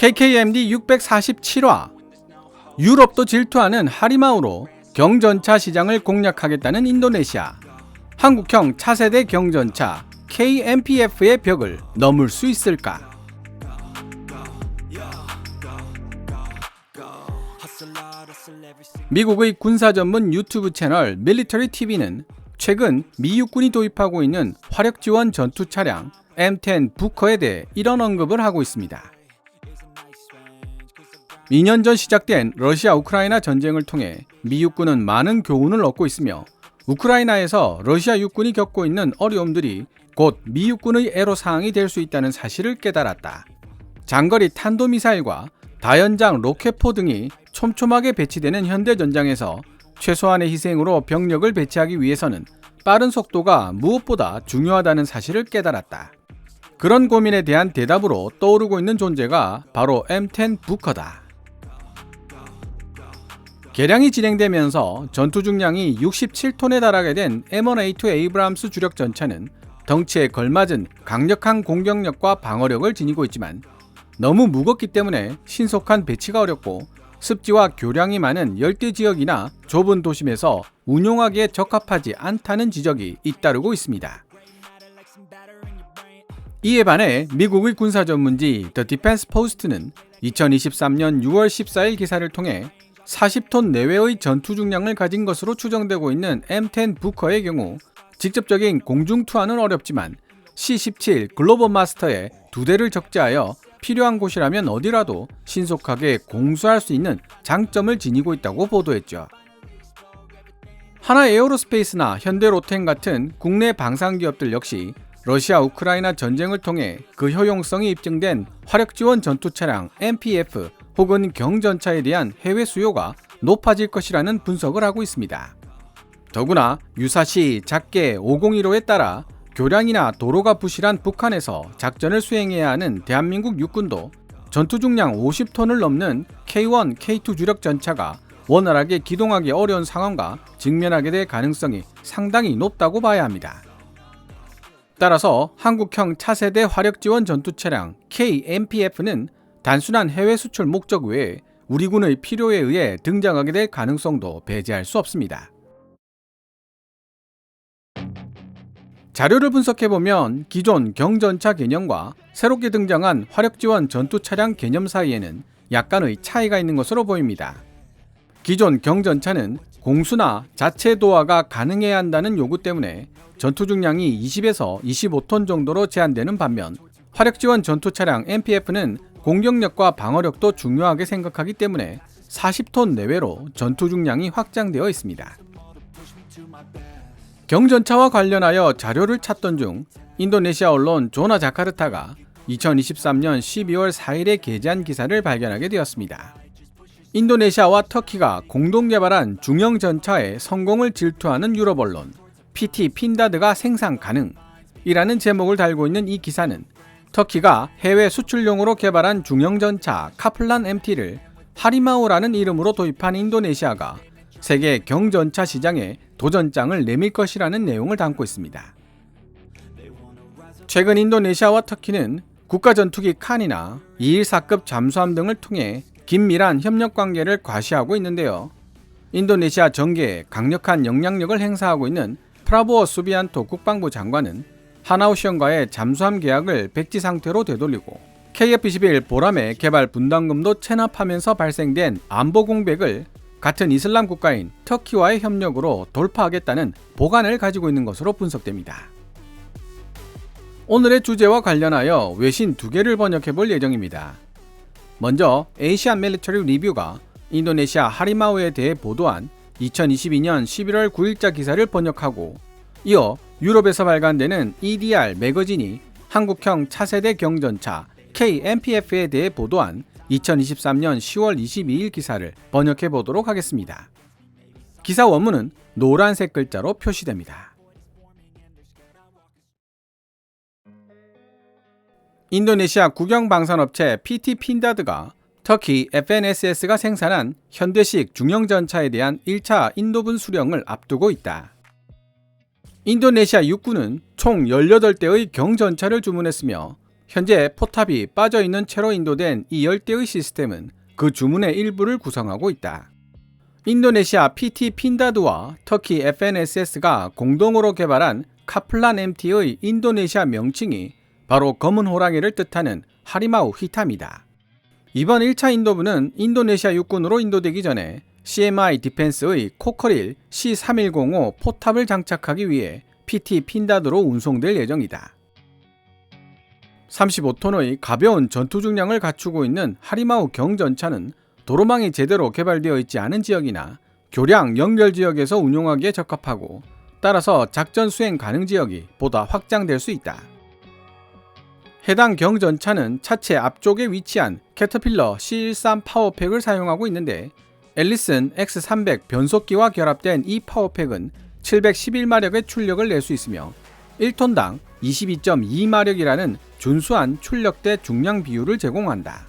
KKMD 647화 유럽도 질투하는 하리마우로 경전차 시장을 공략하겠다는 인도네시아. 한국형 차세대 경전차 KMPF의 벽을 넘을 수 있을까? 미국의 군사 전문 유튜브 채널 밀리터리 TV는 최근 미 육군이 도입하고 있는 화력 지원 전투 차량 M10 부커에 대해 이런 언급을 하고 있습니다. 2년 전 시작된 러시아 우크라이나 전쟁을 통해 미 육군은 많은 교훈을 얻고 있으며 우크라이나에서 러시아 육군이 겪고 있는 어려움들이 곧 미 육군의 애로사항이 될 수 있다는 사실을 깨달았다. 장거리 탄도미사일과 다연장 로켓포 등이 촘촘하게 배치되는 현대전장에서 최소한의 희생으로 병력을 배치하기 위해서는 빠른 속도가 무엇보다 중요하다는 사실을 깨달았다. 그런 고민에 대한 대답으로 떠오르고 있는 존재가 바로 M10 부커다. 개량이 진행되면서 전투 중량이 67톤에 달하게 된 M1A2 에이브람스 주력 전차는 덩치에 걸맞은 강력한 공격력과 방어력을 지니고 있지만 너무 무겁기 때문에 신속한 배치가 어렵고 습지와 교량이 많은 열대 지역이나 좁은 도심에서 운용하기에 적합하지 않다는 지적이 잇따르고 있습니다. 이에 반해 미국의 군사 전문지 The Defense Post는 2023년 6월 14일 기사를 통해 40톤 내외의 전투 중량을 가진 것으로 추정되고 있는 M10 부커의 경우 직접적인 공중 투하는 어렵지만 C-17 글로벌 마스터에 2대를 적재하여 필요한 곳이라면 어디라도 신속하게 공수할 수 있는 장점을 지니고 있다고 보도했죠. 하나 에어로스페이스나 현대로템 같은 국내 방산 기업들 역시 러시아 우크라이나 전쟁을 통해 그 효용성이 입증된 화력 지원 전투 차량 MPF 혹은 경전차에 대한 해외 수요가 높아질 것이라는 분석을 하고 있습니다. 더구나 유사시 작게 501호에 따라 교량이나 도로가 부실한 북한에서 작전을 수행해야 하는 대한민국 육군도 전투 중량 50톤을 넘는 K1, K2 주력 전차가 원활하게 기동하기 어려운 상황과 직면하게 될 가능성이 상당히 높다고 봐야 합니다. 따라서 한국형 차세대 화력 지원 전투 차량 KMPF는 단순한 해외 수출 목적 외에 우리 군의 필요에 의해 등장하게 될 가능성도 배제할 수 없습니다. 자료를 분석해보면 기존 경전차 개념과 새롭게 등장한 화력지원 전투 차량 개념 사이에는 약간의 차이가 있는 것으로 보입니다. 기존 경전차는 공수나 자체 도하가 가능해야 한다는 요구 때문에 전투 중량이 20에서 25톤 정도로 제한되는 반면 화력지원 전투 차량 MPF는 공격력과 방어력도 중요하게 생각하기 때문에 40톤 내외로 전투 중량이 확장되어 있습니다. 경전차와 관련하여 자료를 찾던 중 인도네시아 언론 조나 자카르타가 2023년 12월 4일에 게재한 기사를 발견하게 되었습니다. 인도네시아와 터키가 공동 개발한 중형 전차의 성공을 질투하는 유럽 언론 PT 핀다드가 생산 가능이라는 제목을 달고 있는 이 기사는 터키가 해외 수출용으로 개발한 중형 전차 카플란 MT를 하리마우라는 이름으로 도입한 인도네시아가 세계 경전차 시장에 도전장을 내밀 것이라는 내용을 담고 있습니다. 최근 인도네시아와 터키는 국가전투기 칸이나 214급 잠수함 등을 통해 긴밀한 협력 관계를 과시하고 있는데요. 인도네시아 정계에 강력한 영향력을 행사하고 있는 프라보워 수비안토 국방부 장관은 하나오션과의 잠수함 계약을 백지 상태로 되돌리고 KF-21 보람의 개발 분담금도 체납하면서 발생된 안보 공백을 같은 이슬람 국가인 터키와의 협력으로 돌파하겠다는 보관을 가지고 있는 것으로 분석됩니다. 오늘의 주제와 관련하여 외신 2개를 번역해 볼 예정입니다. 먼저 에이시안 밀리터리 리뷰가 인도네시아 하리마우에 대해 보도한 2022년 11월 9일자 기사를 번역하고 이어 유럽에서 발간되는 EDR 매거진이 한국형 차세대 경전차 KMPF에 대해 보도한 2023년 10월 22일 기사를 번역해 보도록 하겠습니다. 기사 원문은 노란색 글자로 표시됩니다. 인도네시아 국영방산업체 PT 핀다드가 터키 FNSS가 생산한 현대식 중형전차에 대한 1차 인도분 수령을 앞두고 있다. 인도네시아 육군은 총 18대의 경전차를 주문했으며 현재 포탑이 빠져있는 채로 인도된 이 10대의 시스템은 그 주문의 일부를 구성하고 있다. 인도네시아 PT 핀다드와 터키 FNSS가 공동으로 개발한 카플란 MT의 인도네시아 명칭이 바로 검은 호랑이를 뜻하는 하리마우 히탐이다. 이번 1차 인도부는 인도네시아 육군으로 인도되기 전에 CMI 디펜스의 코커릴 C3105 포탑을 장착하기 위해 PT 핀다드로 운송될 예정이다. 35톤의 가벼운 전투 중량을 갖추고 있는 하리마우 경전차는 도로망이 제대로 개발되어 있지 않은 지역이나 교량 연결 지역에서 운용하기에 적합하고 따라서 작전 수행 가능 지역이 보다 확장될 수 있다. 해당 경전차는 차체 앞쪽에 위치한 캐터필러 C13 파워팩을 사용하고 있는데 앨리슨 X300 변속기와 결합된 이 파워팩은 711마력의 출력을 낼 수 있으며 1톤당 22.2마력이라는 준수한 출력대 중량 비율을 제공한다.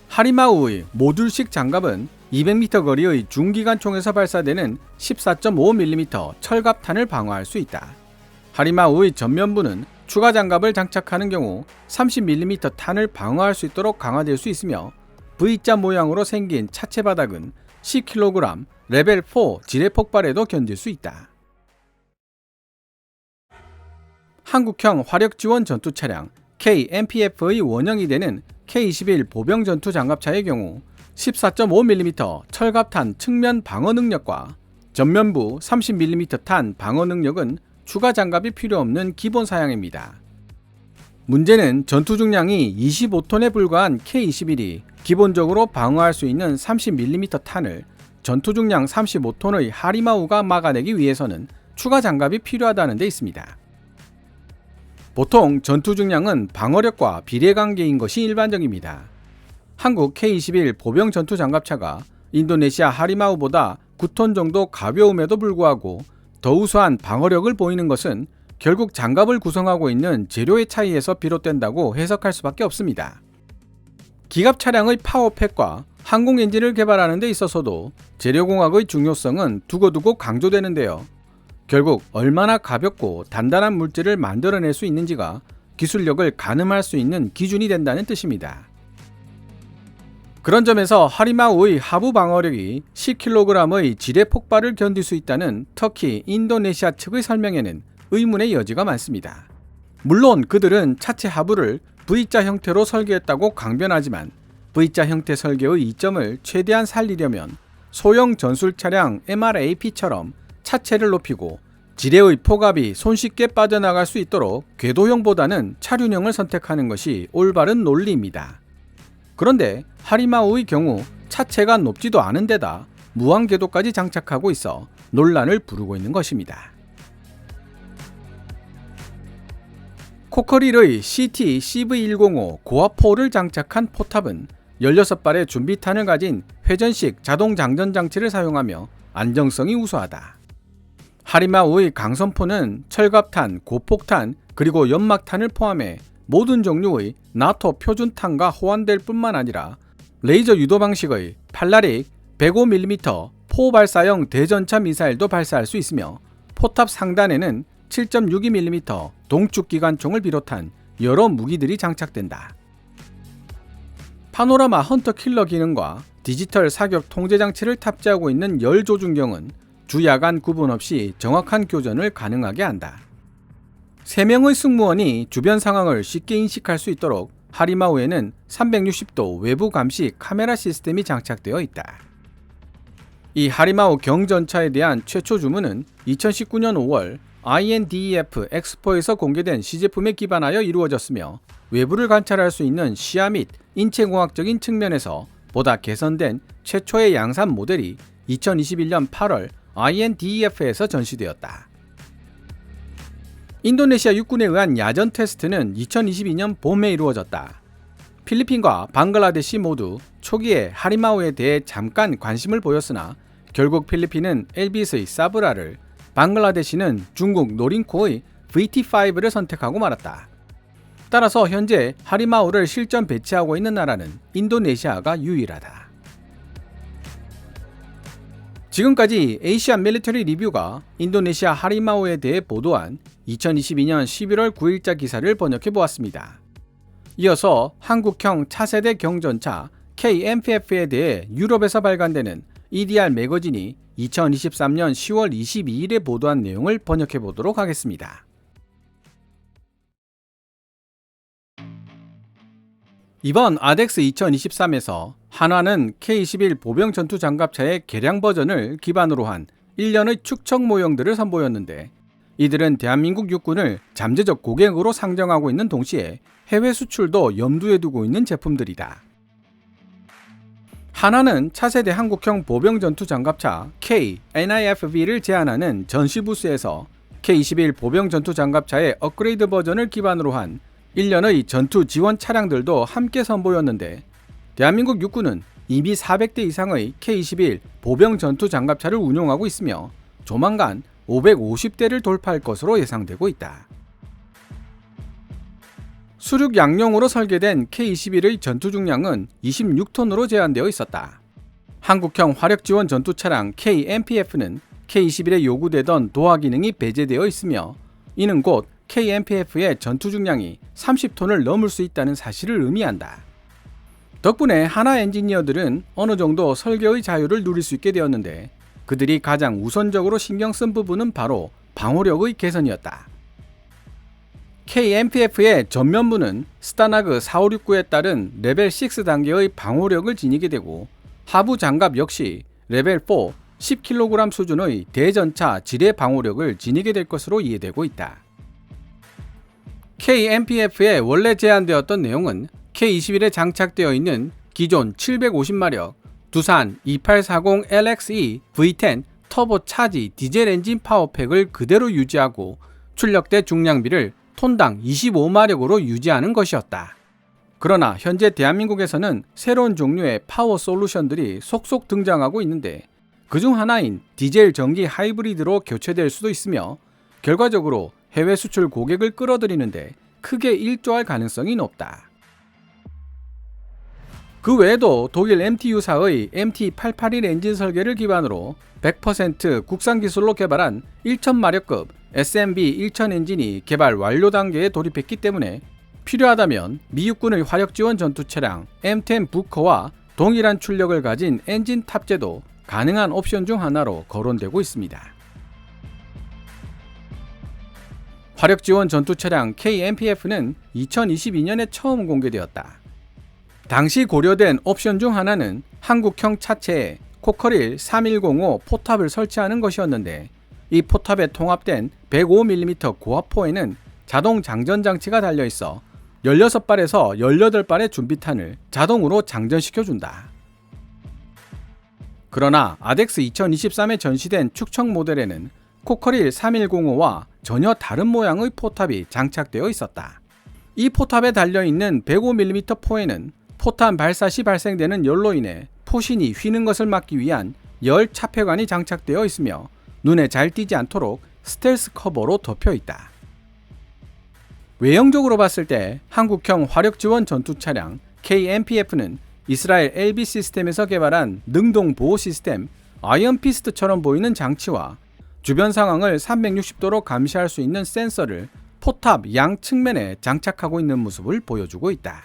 하리마우의 모듈식 장갑은 200m 거리의 중기관총에서 발사되는 14.5mm 철갑탄을 방어할 수 있다. 하리마우의 전면부는 추가 장갑을 장착하는 경우 30mm 탄을 방어할 수 있도록 강화될 수 있으며 V자 모양으로 생긴 차체 바닥은 10kg 레벨 4 지뢰 폭발에도 견딜 수 있다. 한국형 화력지원 전투 차량 KMPF의 원형이 되는 K21 보병 전투 장갑차의 경우 14.5mm 철갑탄 측면 방어 능력과 전면부 30mm 탄 방어 능력은 추가 장갑이 필요 없는 기본 사양입니다. 문제는 전투 중량이 25톤에 불과한 K21이 기본적으로 방어할 수 있는 30mm 탄을 전투 중량 35톤의 하리마우가 막아내기 위해서는 추가 장갑이 필요하다는 데 있습니다. 보통 전투 중량은 방어력과 비례관계인 것이 일반적입니다. 한국 K21 보병 전투 장갑차가 인도네시아 하리마우보다 9톤 정도 가벼움에도 불구하고 더 우수한 방어력을 보이는 것은 결국 장갑을 구성하고 있는 재료의 차이에서 비롯된다고 해석할 수밖에 없습니다. 기갑 차량의 파워팩과 항공 엔진을 개발하는 데 있어서도 재료공학의 중요성은 두고두고 강조되는데요. 결국 얼마나 가볍고 단단한 물질을 만들어낼 수 있는지가 기술력을 가늠할 수 있는 기준이 된다는 뜻입니다. 그런 점에서 하리마우의 하부 방어력이 10kg의 지뢰 폭발을 견딜 수 있다는 터키, 인도네시아 측의 설명에는 의문의 여지가 많습니다. 물론 그들은 차체 하부를 V자 형태로 설계했다고 강변하지만 V자 형태 설계의 이점을 최대한 살리려면 소형 전술 차량 MRAP처럼 차체를 높이고 지뢰의 포갑이 손쉽게 빠져나갈 수 있도록 궤도형보다는 차륜형을 선택하는 것이 올바른 논리입니다. 그런데 하리마우의 경우 차체가 높지도 않은 데다 무한궤도까지 장착하고 있어 논란을 부르고 있는 것입니다. 코커릴의 CT CV105 고압포를 장착한 포탑은 16발의 준비탄을 가진 회전식 자동 장전 장치를 사용하며 안정성이 우수하다. 하리마우의 강선포는 철갑탄, 고폭탄, 그리고 연막탄을 포함해 모든 종류의 나토 표준탄과 호환될 뿐만 아니라 레이저 유도 방식의 팔라릭 105mm 포발사형 대전차 미사일도 발사할 수 있으며 포탑 상단에는 7.62mm 동축기관총을 비롯한 여러 무기들이 장착된다. 파노라마 헌터 킬러 기능과 디지털 사격 통제 장치를 탑재하고 있는 열 조준경은 주야간 구분 없이 정확한 교전을 가능하게 한다. 3명의 승무원이 주변 상황을 쉽게 인식할 수 있도록 하리마우에는 360도 외부 감시 카메라 시스템이 장착되어 있다. 이 하리마우 경전차에 대한 최초 주문은 2019년 5월 INDEF 엑스포에서 공개된 시제품에 기반하여 이루어졌으며 외부를 관찰할 수 있는 시야 및 인체공학적인 측면에서 보다 개선된 최초의 양산 모델이 2021년 8월 INDEF에서 전시되었다. 인도네시아 육군에 의한 야전 테스트는 2022년 봄에 이루어졌다. 필리핀과 방글라데시 모두 초기에 하리마우에 대해 잠깐 관심을 보였으나 결국 필리핀은 엘빗의 사브라를, 방글라데시는 중국 노린코의 VT5를 선택하고 말았다. 따라서 현재 하리마우를 실전 배치하고 있는 나라는 인도네시아가 유일하다. 지금까지 에이시안 밀리터리 리뷰가 인도네시아 하리마우에 대해 보도한 2022년 11월 9일자 기사를 번역해 보았습니다. 이어서 한국형 차세대 경전차 KMPF에 대해 유럽에서 발간되는 EDR 매거진이 2023년 10월 22일에 보도한 내용을 번역해 보도록 하겠습니다. 이번 아덱스 2023에서 한화는 K21 보병 전투 장갑차의 개량 버전을 기반으로 한 1년의 축적 모형들을 선보였는데, 이들은 대한민국 육군을 잠재적 고객으로 상정하고 있는 동시에 해외 수출도 염두에 두고 있는 제품들이다. 한화는 차세대 한국형 보병 전투 장갑차 K-NIFV를 제안하는 전시 부스에서 K21 보병 전투 장갑차의 업그레이드 버전을 기반으로 한 1년의 전투 지원 차량들도 함께 선보였는데, 대한민국 육군은 이미 400대 이상의 K21 보병 전투 장갑차를 운용하고 있으며 조만간 550대를 돌파할 것으로 예상되고 있다. 수륙 양용으로 설계된 K21의 전투 중량은 26톤으로 제한되어 있었다. 한국형 화력 지원 전투 차량 KMPF는 K21에 요구되던 도하 기능이 배제되어 있으며, 이는 곧 KMPF의 전투 중량이 30톤을 넘을 수 있다는 사실을 의미한다. 덕분에 한화 엔지니어들은 어느 정도 설계의 자유를 누릴 수 있게 되었는데, 그들이 가장 우선적으로 신경 쓴 부분은 바로 방호력의 개선이었다. KMPF의 전면부는 스타나그 4569에 따른 레벨 6 단계의 방호력을 지니게 되고, 하부 장갑 역시 레벨 4 10kg 수준의 대전차 지뢰 방호력을 지니게 될 것으로 이해되고 있다. KMPF에 원래 제안되었던 내용은 K21에 장착되어 있는 기존 750마력 두산 2840LXE V10 터보 차지 디젤 엔진 파워팩을 그대로 유지하고 출력대 중량비를 톤당 25마력으로 유지하는 것이었다. 그러나 현재 대한민국에서는 새로운 종류의 파워 솔루션들이 속속 등장하고 있는데, 그중 하나인 디젤 전기 하이브리드로 교체될 수도 있으며, 결과적으로 해외 수출 고객을 끌어들이는데 크게 일조할 가능성이 높다. 그 외에도 독일 MTU사의 MT881 엔진 설계를 기반으로 100% 국산 기술로 개발한 1000마력급 SMB 1000 엔진이 개발 완료 단계에 돌입했기 때문에 필요하다면 미 육군의 화력 지원 전투 차량 M10 부커와 동일한 출력을 가진 엔진 탑재도 가능한 옵션 중 하나로 거론되고 있습니다. 화력 지원 전투 차량 KMPF는 2022년에 처음 공개되었다. 당시 고려된 옵션 중 하나는 한국형 차체에 코커릴 3105 포탑을 설치하는 것이었는데, 이 포탑에 통합된 105mm 고화포에는 자동 장전 장치가 달려있어 16발에서 18발의 준비탄을 자동으로 장전시켜준다. 그러나 아덱스 2023에 전시된 축척 모델에는 코커릴 3105와 전혀 다른 모양의 포탑이 장착되어 있었다. 이 포탑에 달려있는 105mm 포에는 포탄 발사 시 발생되는 열로 인해 포신이 휘는 것을 막기 위한 열 차폐관이 장착되어 있으며 눈에 잘 띄지 않도록 스텔스 커버로 덮여 있다. 외형적으로 봤을 때 한국형 화력 지원 전투 차량 KMPF는 이스라엘 LB 시스템에서 개발한 능동 보호 시스템 아이언 피스트처럼 보이는 장치와 주변 상황을 360도로 감시할 수 있는 센서를 포탑 양 측면에 장착하고 있는 모습을 보여주고 있다.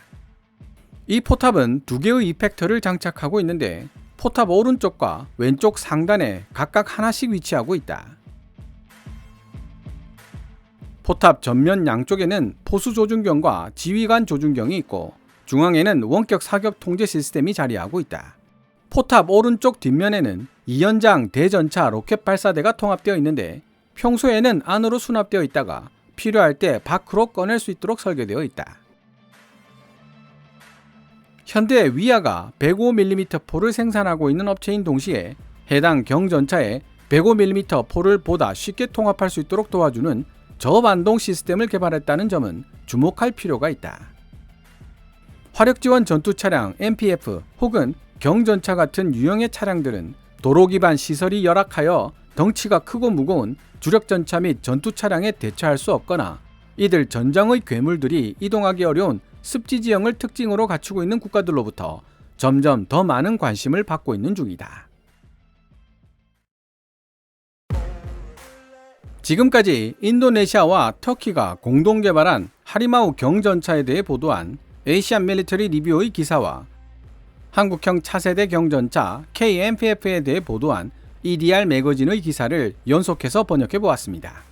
이 포탑은 두 개의 이펙터를 장착하고 있는데, 포탑 오른쪽과 왼쪽 상단에 각각 하나씩 위치하고 있다. 포탑 전면 양쪽에는 포수 조준경과 지휘관 조준경이 있고, 중앙에는 원격 사격 통제 시스템이 자리하고 있다. 포탑 오른쪽 뒷면에는 2연장 대전차 로켓 발사대가 통합되어 있는데, 평소에는 안으로 수납되어 있다가 필요할 때 밖으로 꺼낼 수 있도록 설계되어 있다. 현대 위아가 105mm 포를 생산하고 있는 업체인 동시에 해당 경전차에 105mm 포를 보다 쉽게 통합할 수 있도록 도와주는 저반동 시스템을 개발했다는 점은 주목할 필요가 있다. 화력 지원 전투 차량 MPF 혹은 경전차 같은 유형의 차량들은 도로 기반 시설이 열악하여 덩치가 크고 무거운 주력 전차 및 전투 차량에 대처할 수 없거나, 이들 전장의 괴물들이 이동하기 어려운 습지 지형을 특징으로 갖추고 있는 국가들로부터 점점 더 많은 관심을 받고 있는 중이다. 지금까지 인도네시아와 터키가 공동 개발한 하리마우 경전차에 대해 보도한 에이시안 밀리터리 리뷰의 기사와 한국형 차세대 경전차 KMPF에 대해 보도한 EDR 매거진의 기사를 연속해서 번역해 보았습니다.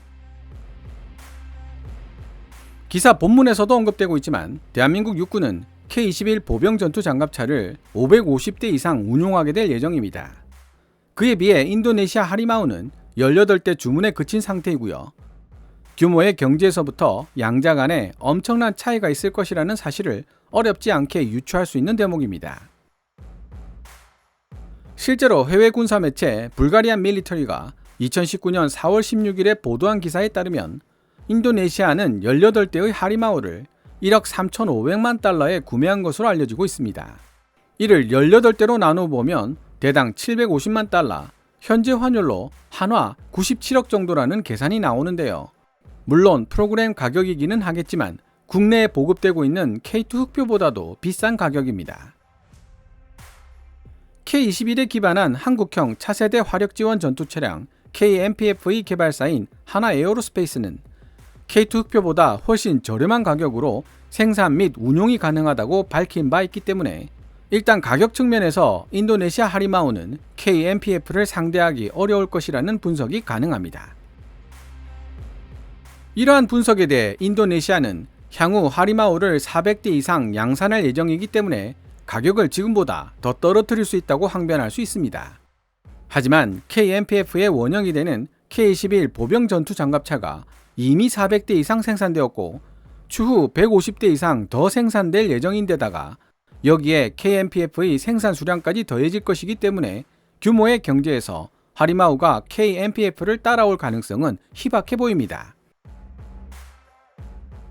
기사 본문에서도 언급되고 있지만 대한민국 육군은 K-21 보병 전투 장갑차를 550대 이상 운용하게 될 예정입니다. 그에 비해 인도네시아 하리마우는 18대 주문에 그친 상태이고요. 규모의 경지에서부터 양자 간에 엄청난 차이가 있을 것이라는 사실을 어렵지 않게 유추할 수 있는 대목입니다. 실제로 해외 군사 매체 불가리안 밀리터리가 2019년 4월 16일에 보도한 기사에 따르면 인도네시아는 18대의 하리마우를 1억 3,500만 달러에 구매한 것으로 알려지고 있습니다. 이를 18대로 나누어 보면 대당 750만 달러, 현재 환율로 한화 97억 정도라는 계산이 나오는데요. 물론 프로그램 가격이기는 하겠지만 국내에 보급되고 있는 K2 흑표보다도 비싼 가격입니다. K-21에 기반한 한국형 차세대 화력지원 전투 차량 KMPF의 개발사인 하나에어로스페이스는 K2 흑표보다 훨씬 저렴한 가격으로 생산 및 운용이 가능하다고 밝힌 바 있기 때문에 일단 가격 측면에서 인도네시아 하리마우는 KMPF를 상대하기 어려울 것이라는 분석이 가능합니다. 이러한 분석에 대해 인도네시아는 향후 하리마우를 400대 이상 양산할 예정이기 때문에 가격을 지금보다 더 떨어뜨릴 수 있다고 항변할 수 있습니다. 하지만 KMPF의 원형이 되는 K-21 보병 전투 장갑차가 이미 400대 이상 생산되었고 추후 150대 이상 더 생산될 예정인데다가 여기에 KMPF의 생산 수량까지 더해질 것이기 때문에 규모의 경제에서 하리마우가 KMPF를 따라올 가능성은 희박해 보입니다.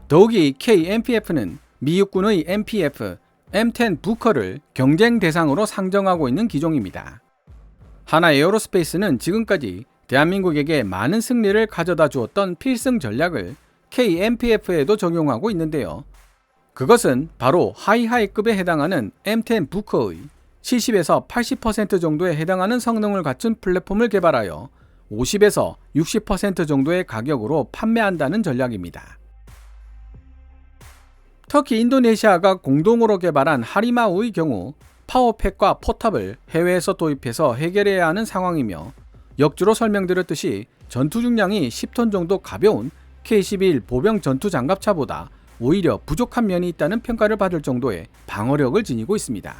더욱이 KMPF는 미 육군의 MPF, M10 부커를 경쟁 대상으로 상정하고 있는 기종입니다. 하나에어로스페이스는 지금까지 대한민국에게 많은 승리를 가져다 주었던 필승 전략을 KMPF에도 적용하고 있는데요. 그것은 바로 하이하이급에 해당하는 M10 부커의 70에서 80% 정도에 해당하는 성능을 갖춘 플랫폼을 개발하여 50에서 60% 정도의 가격으로 판매한다는 전략입니다. 터키 인도네시아가 공동으로 개발한 하리마우의 경우 파워팩과 포탑을 해외에서 도입해서 해결해야 하는 상황이며 역주로 설명드렸듯이 전투 중량이 10톤 정도 가벼운 K-21 보병 전투 장갑차보다 오히려 부족한 면이 있다는 평가를 받을 정도의 방어력을 지니고 있습니다.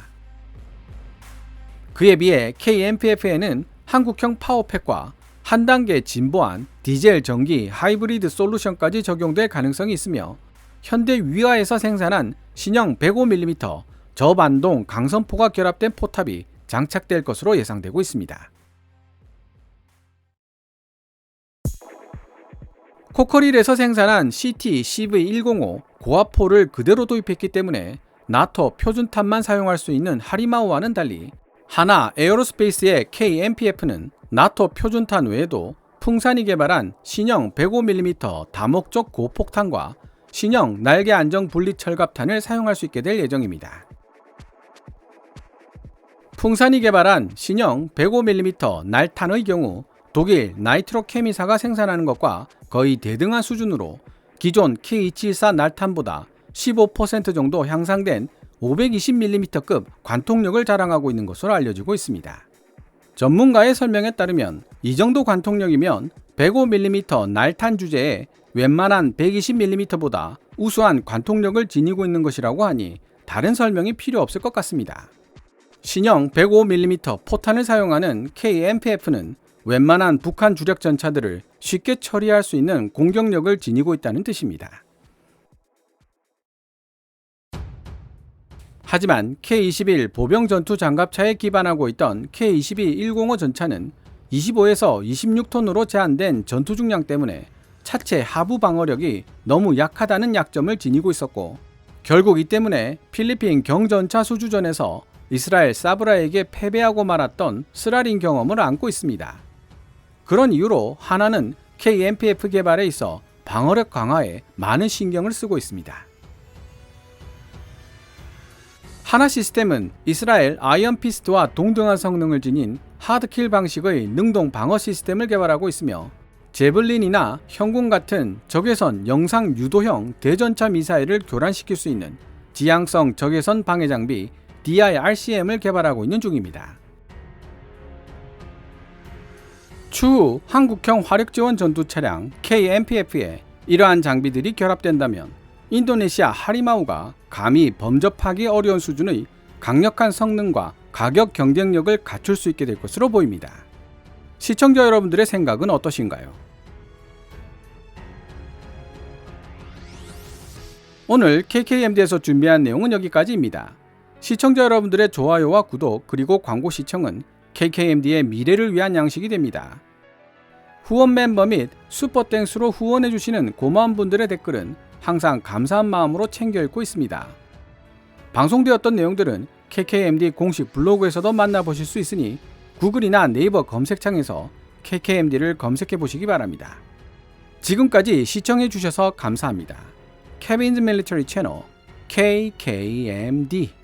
그에 비해 KMPF에는 한국형 파워팩과 한 단계 진보한 디젤 전기 하이브리드 솔루션까지 적용될 가능성이 있으며 현대 위화에서 생산한 신형 105mm 저반동 강선포가 결합된 포탑이 장착될 것으로 예상되고 있습니다. 코커릴에서 생산한 CT CV105 고압포를 그대로 도입했기 때문에 나토 표준탑만 사용할 수 있는 하리마우와는 달리 하나 에어로스페이스의 KMPF는 나토 표준탄 외에도 풍산이 개발한 신형 105mm 다목적 고폭탄과 신형 날개 안정 분리 철갑탄을 사용할 수 있게 될 예정입니다. 풍산이 개발한 신형 105mm 날탄의 경우 독일 나이트로케미사가 생산하는 것과 거의 대등한 수준으로 기존 K274 날탄보다 15% 정도 향상된 520mm급 관통력을 자랑하고 있는 것으로 알려지고 있습니다. 전문가의 설명에 따르면 이 정도 관통력이면 105mm 날탄 주제에 웬만한 120mm보다 우수한 관통력을 지니고 있는 것이라고 하니 다른 설명이 필요 없을 것 같습니다. 신형 105mm 포탄을 사용하는 KMPF는 웬만한 북한 주력 전차들을 쉽게 처리할 수 있는 공격력을 지니고 있다는 뜻입니다. 하지만 K-21 보병 전투 장갑차에 기반하고 있던 K-22-105 전차는 25에서 26톤으로 제한된 전투 중량 때문에 차체 하부 방어력이 너무 약하다는 약점을 지니고 있었고 결국 이 때문에 필리핀 경전차 수주전에서 이스라엘 사브라에게 패배하고 말았던 쓰라린 경험을 안고 있습니다. 그런 이유로 하나는 KMPF 개발에 있어 방어력 강화에 많은 신경을 쓰고 있습니다. 하나 시스템은 이스라엘 아이언피스트와 동등한 성능을 지닌 하드킬 방식의 능동 방어 시스템을 개발하고 있으며 제블린이나 형군 같은 적외선 영상 유도형 대전차 미사일을 교란시킬 수 있는 지향성 적외선 방해 장비 DIRCM을 개발하고 있는 중입니다. 추후 한국형 화력지원 전투 차량 KMPF에 이러한 장비들이 결합된다면 인도네시아 하리마우가 감히 범접하기 어려운 수준의 강력한 성능과 가격 경쟁력을 갖출 수 있게 될 것으로 보입니다. 시청자 여러분들의 생각은 어떠신가요? 오늘 KKMD에서 준비한 내용은 여기까지입니다. 시청자 여러분들의 좋아요와 구독 그리고 광고 시청은 KKMD의 미래를 위한 양식이 됩니다. 후원 멤버 및 슈퍼땡스로 후원해주시는 고마운 분들의 댓글은 항상 감사한 마음으로 챙겨 읽고 있습니다. 방송되었던 내용들은 KKMD 공식 블로그에서도 만나보실 수 있으니 구글이나 네이버 검색창에서 KKMD를 검색해 보시기 바랍니다. 지금까지 시청해 주셔서 감사합니다. Kevin's Military Channel KKMD